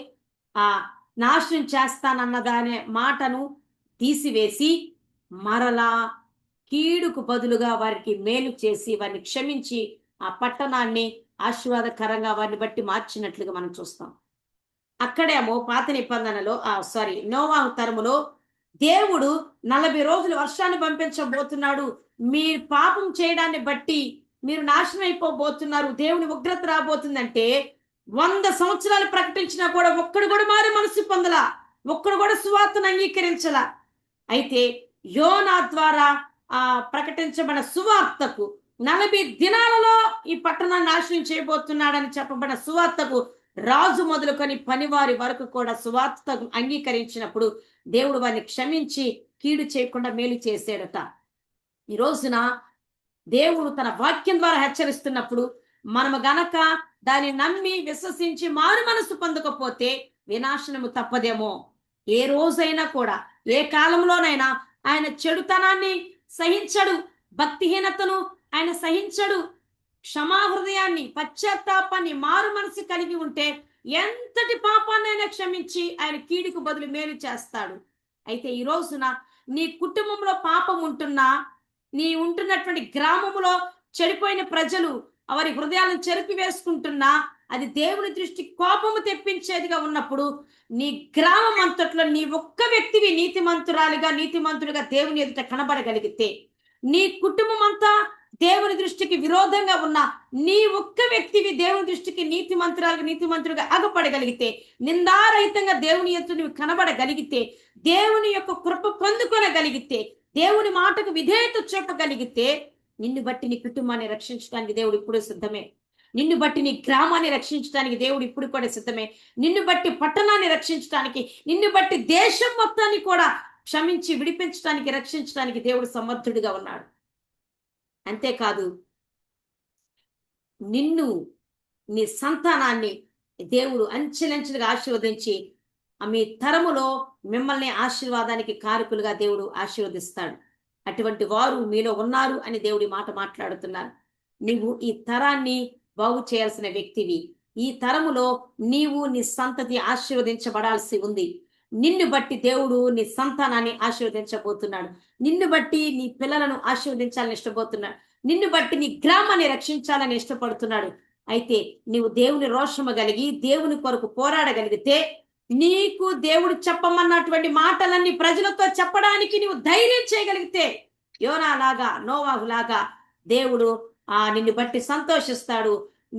నాశనం చేస్తానన్న దాని మాటను తీసివేసి మరలా కీడుకు బదులుగా వారికి మేలు చేసి వారిని క్షమించి ఆ పట్టణాన్ని ఆశీర్వాదకరంగా వారిని బట్టి మార్చినట్లుగా మనం చూస్తాం. అక్కడేమో పాత నిబంధనలో నోవాహు తరములో దేవుడు 40 రోజులు వర్షాన్ని పంపించబోతున్నాడు, మీ పాపం చేయడాన్ని బట్టి మీరు నాశనం అయిపోబోతున్నారు, దేవుని ఉగ్రత రాబోతుందంటే 100 సంవత్సరాలు ప్రకటించినా కూడా ఒక్కడు కూడా మారి మనసు పొందలా, ఒక్కడు కూడా సువార్తను అంగీకరించలా. అయితే యోనా ద్వారా ప్రకటించబడిన సువార్తకు 40 దినాలలో ఈ పట్టణాన్ని నాశనం చేయబోతున్నాడని చెప్పబడిన సువార్తకు రాజు మొదలుకొని పనివారి వరకు కూడా సువార్తకు అంగీకరించినప్పుడు దేవుడు వారిని క్షమించి కీడు చేయకుండా మేలు చేశాడట. ఈ రోజున దేవుడు తన వాక్యం ద్వారా హెచ్చరిస్తున్నప్పుడు మనము గనక దాన్ని నమ్మి విశ్వసించి మారు మనసు పొందకపోతే వినాశనము తప్పదేమో. ఏ రోజైనా కూడా, ఏ కాలంలోనైనా ఆయన చెడుతనాన్ని సహించడు, భక్తిహీనతను ఆయన సహించడు. క్షమాహృదయాన్ని, పశ్చాత్తాపాన్ని, మారు మనసు కలిగి ఉంటే ఎంతటి పాపాన్నైనా క్షమించి ఆయన కీడుకు బదులు మేలు చేస్తాడు. అయితే ఈ రోజున నీ కుటుంబంలో పాపం ఉంటున్నా, నీ ఉంటున్నటువంటి గ్రామంలో చెడిపోయిన ప్రజలు వారి హృదయాలను చెరిపి వేసుకుంటున్నా, అది దేవుని దృష్టి కోపము తెప్పించేదిగా ఉన్నప్పుడు నీ గ్రామం అంతట్లో నీ ఒక్క వ్యక్తివి నీతిమంతుడుగా దేవుని ఎదుట కనబడగలిగితే, నీ కుటుంబం అంతా దేవుని దృష్టికి విరోధంగా ఉన్న నీ ఒక్క వ్యక్తివి దేవుని దృష్టికి నీతిమంతుడుగా అగపడగలిగితే, నిందారహితంగా దేవుని ఎదుట నువ్వు కనబడగలిగితే, దేవుని యొక్క కృప పొందుకొనగలిగితే, దేవుని మాటకు విధేయత చూపగలిగితే, నిన్ను బట్టి నీ కుటుంబాన్ని రక్షించడానికి దేవుడు ఇప్పుడు సిద్ధమే. నిన్ను బట్టి నీ గ్రామాన్ని రక్షించడానికి దేవుడు ఇప్పుడు కూడా సిద్ధమే. నిన్ను బట్టి పట్టణాన్ని రక్షించడానికి, నిన్ను బట్టి దేశం మొత్తాన్ని కూడా క్షమించి విడిపించడానికి, రక్షించడానికి దేవుడు సమర్థుడిగా ఉన్నాడు. అంతేకాదు, నిన్ను, నీ సంతానాన్ని దేవుడు అంచెలంచెలుగా ఆశీర్వదించి మీ తరములో మిమ్మల్ని ఆశీర్వాదానికి కారకులుగా దేవుడు ఆశీర్వదిస్తాడు. అటువంటి వారు మీలో ఉన్నారు అని దేవుడి మాట మాట్లాడుతున్నారు. నీవు ఈ తరాన్ని బాగు చేయాల్సిన వ్యక్తివి. ఈ తరములో నీవు, నీ సంతతి ఆశీర్వదించబడాల్సి ఉంది. నిన్ను బట్టి దేవుడు నీ సంతానాన్ని ఆశీర్వదించబోతున్నాడు. నిన్ను బట్టి నీ పిల్లలను ఆశీర్వదించాలని ఇష్టపోతున్నాడు. నిన్ను బట్టి నీ గ్రామాన్ని రక్షించాలని ఇష్టపడుతున్నాడు. అయితే నీవు దేవుని రోషము కలిగి దేవుని కొరకు పోరాడగలిగితే, నీకు దేవుడు చెప్పమన్నటువంటి మాటలన్నీ ప్రజలతో చెప్పడానికి నీవు ధైర్యం చేయగలిగితే, యోనా లాగా, నోవాహు లాగా దేవుడు నిన్ను బట్టి సంతోషిస్తాడు.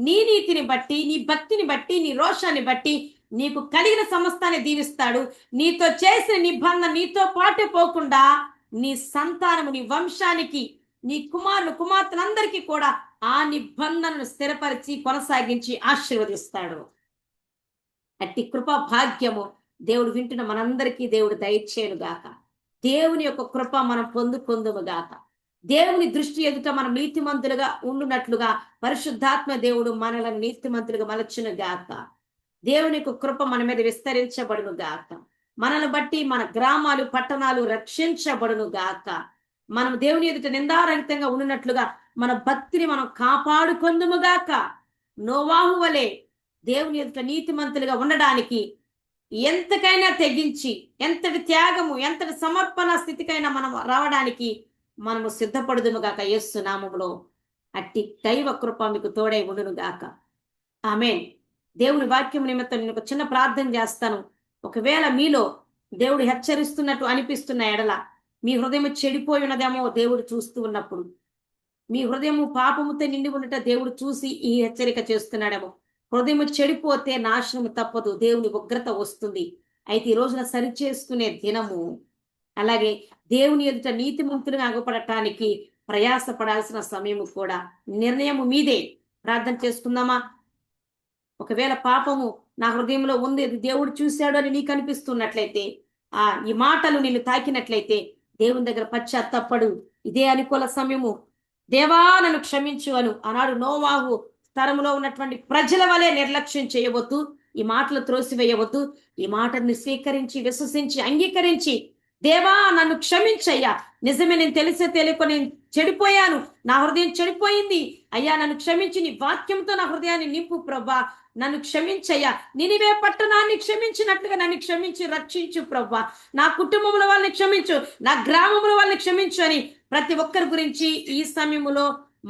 నీ నీతిని బట్టి, నీ భక్తిని బట్టి, నీ రోషాన్ని బట్టి నీకు కలిగిన సమస్తాన్ని దీవిస్తాడు. నీతో చేసిన నిబంధన నీతో పాటే పోకుండా నీ సంతానము, నీ వంశానికి, నీ కుమారులు కుమార్తెలందరికీ కూడా ఆ నిబంధనను స్థిరపరిచి కొనసాగించి ఆశీర్వదిస్తాడు. అట్టి కృప భాగ్యము దేవుడు వింటున్న మనందరికీ దేవుడు దయచేయును గాక. దేవుని యొక్క కృప మనం పొందుకొందుము గాక. దేవుని దృష్టి ఎదుట మనం నీతిమంతులుగా ఉండునట్లుగా పరిశుద్ధాత్మ దేవుడు మనలను నీతిమంతులుగా మలచును గాక. దేవుని యొక్క కృప మన మీద విస్తరించబడును గాక. మనల్ని బట్టి మన గ్రామాలు పట్టణాలు రక్షించబడును గాక. మనం దేవుని ఎదుట నిందారహితంగా ఉండునట్లుగా మన భక్తిని మనం కాపాడుకొందుము గాక. నోవాహు వలె దేవుని ఎదుట నీతిమంతులుగా ఉండడానికి ఎంతకైనా తెగించి, ఎంతటి త్యాగము, ఎంతటి సమర్పణ స్థితికైనా మనం రావడానికి మనము సిద్ధపడుదుము గాక. యేసు నామములో అట్టి దైవ కృప మీకు తోడై ఉండును గాక. ఆమేన్. దేవుని వాక్యం నిమిత్తం నేను ఒక చిన్న ప్రార్థన చేస్తాను. ఒకవేళ మీలో దేవుడు హెచ్చరిస్తున్నట్టు అనిపిస్తున్న ఎడల, మీ హృదయం చెడిపోయి ఉన్నదేమో దేవుడు చూస్తూ ఉన్నప్పుడు, మీ హృదయము పాపముతో నిండి ఉండట దేవుడు చూసి ఈ హెచ్చరిక చేస్తున్నాడేమో. హృదయం చెడిపోతే నాశనము తప్పదు, దేవుని ఉగ్రత వస్తుంది. అయితే ఈ రోజున సరిచేసుకునే దినము, అలాగే దేవుని ఎదుట నీతిమంతులుగా అగపడటానికి ప్రయాసపడాల్సిన సమయము కూడా. నిర్ణయము మీదే. ప్రార్థన చేసుకుందామా? ఒకవేళ పాపము నా హృదయంలో ఉంది, అది దేవుడు చూశాడు అని నీకు అనిపిస్తున్నట్లయితే, ఈ మాటలు నిన్ను తాకినట్లయితే దేవుని దగ్గర పశ్చాత్తపడు. ఇదే అనుకూల సమయము. దేవా నన్ను క్షమించు అను. ఆనాడు నోవాహు తరములో ఉన్నటువంటి ప్రజల వలె నిర్లక్ష్యం చేయవద్దు. ఈ మాటలు త్రోసివేయవద్దు. ఈ మాటని స్వీకరించి, విశ్వసించి, అంగీకరించి, దేవా నన్ను క్షమించయ్యా, నిజమే, నేను తెలిసే తెలియక నేను చెడిపోయాను, నా హృదయం చెడిపోయింది అయ్యా, నన్ను క్షమించి నీ వాక్యంతో నా హృదయాన్ని నింపు ప్రభా, నన్ను క్షమించయ్యా, నినివే పట్టణాన్ని క్షమించినట్లుగా నన్ను క్షమించి రక్షించు ప్రభా, నా కుటుంబంలో వాళ్ళని క్షమించు, నా గ్రామంలో వాళ్ళని క్షమించు అని ప్రతి ఒక్కరి గురించి ఈ సమయంలో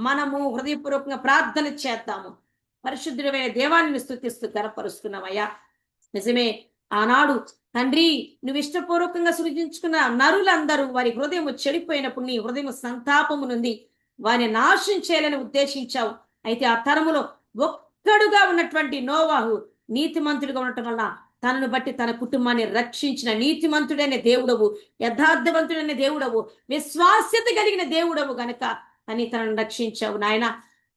మనము హృదయపూర్వకంగా ప్రార్థన చేద్దాము. పరిశుద్ధుడైన దేవాన్ని స్తుతిస్తూ గణపరుస్తున్నామయ్యా. నిజమే, ఆనాడు తండ్రి నువ్వు ఇష్టపూర్వకంగా సృజించుకున్న నరులందరూ వారి హృదయం చెడిపోయినప్పుడు నీ హృదయం సంతాపము నుండి వారిని నాశనం చేయాలని ఉద్దేశించావు. అయితే ఆ తరములో ఒక్కడుగా ఉన్నటువంటి నోవాహు నీతిమంతుడిగా ఉండటం వల్ల తనను బట్టి తన కుటుంబాన్ని రక్షించిన నీతిమంతుడైన దేవుడవు, యథార్థవంతుడైన దేవుడవు, విశ్వాస్యత కలిగిన దేవుడవు గనక అని తనను రక్షించావు నాయన.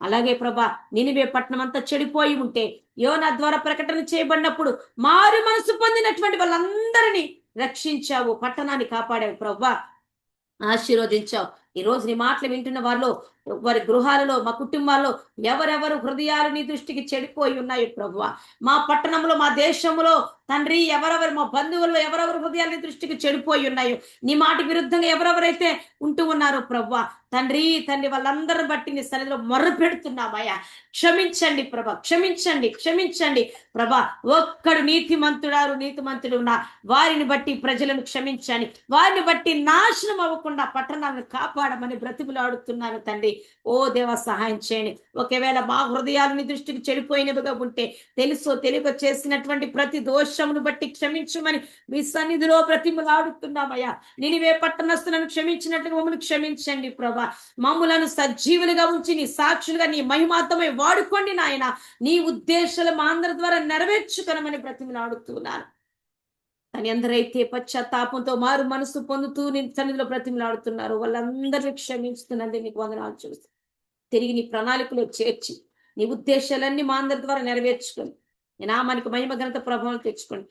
అలాగే ప్రభా, నినివే పట్టణం అంతా చెడిపోయి ఉంటే యోనా ద్వారా ప్రకటన చేయబడినప్పుడు మారు మనసు పొందినటువంటి వాళ్ళందరినీ రక్షించావు, పట్టణాన్ని కాపాడావు ప్రభా, ఆశీర్వదించావు. ఈ రోజు నీ మాటలు వింటున్న వారిలో, వారి గృహాలలో, మా కుటుంబాల్లో ఎవరెవరు హృదయాలు నీ దృష్టికి చెడిపోయి ఉన్నాయి ప్రభువా, మా పట్టణంలో, మా దేశంలో తండ్రి, ఎవరెవరు మా బంధువుల్లో ఎవరెవరు హృదయాలు నీ దృష్టికి చెడిపోయి ఉన్నాయో, నీ మాటకి విరుద్ధంగా ఎవరెవరైతే ఉంటూ ఉన్నారో ప్రభువా తండ్రి, వాళ్ళందరిని బట్టి నీ సన్నిధిలో మొర్ర పెడుతున్నామయ్యా. క్షమించండి ప్రభా, క్షమించండి, క్షమించండి ప్రభా. ఒక్కడు నీతిమంతుడు ఉన్న వారిని బట్టి ప్రజలను క్షమించండి, వారిని బట్టి నాశనం అవ్వకుండా పట్టణాలను కాపాడమని బ్రతిమలాడుతున్నాను తండ్రి. ఓ దేవ, సహాయం చేయండి. ఒకవేళ మా హృదయాలని దృష్టికి చెడిపోయినవిగా ఉంటే, తెలుసో తెలియక చేసినటువంటి ప్రతి దోషమును బట్టి క్షమించమని మీ సన్నిధిలో బ్రతిమలాడుతున్నామయ్యా. నినివే పట్టణస్తులను క్షమించినట్లుగా మమ్మల్ని క్షమించండి ప్రభా. మమ్ములను సజీవులుగా ఉంచి నీ సాక్షులుగా నీ మహిమార్థమై వాడుకోండి నాయన. నీ ఉద్దేశాలు మా అందరి ద్వారా నెరవేర్చుకొనమని బ్రతిమలాడుతున్నాను. కానీ ఎందరైతే పశ్చాత్తాపంతో మారు మనసు పొందుతూ నీ సన్నిధిలో బ్రతిమలాడుతున్నారో వాళ్ళందరినీ క్షమించుతున్నందుకు నీకు వందనాలు చూస్తూ, తిరిగి నీ ప్రణాళికలో చేర్చి నీ ఉద్దేశాలన్నీ మా అందరి ద్వారా నెరవేర్చుకొని నీ నామానికి మహిమ ఘనత ప్రభావం తెచ్చుకోండి.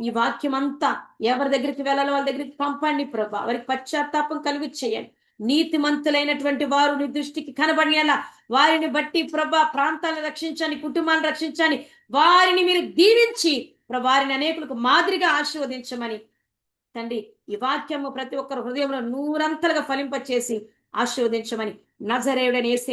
ఈ వాక్యం అంతా ఎవరి దగ్గరికి వెళ్ళాలో వాళ్ళ దగ్గరికి పంపండి ప్రభా. వారికి పశ్చాత్తాపం కలుగు చేయండి. నీతిమంతులైనటువంటి వారు నీ దృష్టికి కనబడినలా వారిని బట్టి ప్రభా ప్రాంతాలను రక్షించండి, కుటుంబాలను రక్షించండి, వారిని మీరు దీవించి వారిని అనేకులకు మాదిరిగా ఆశీర్వదించమని తండ్రి ఈ వాక్యము ప్రతి ఒక్కరు హృదయంలో నూరంతలుగా ఫలింపచేసి ఆశీర్వదించమని నజరేయుడని యేసే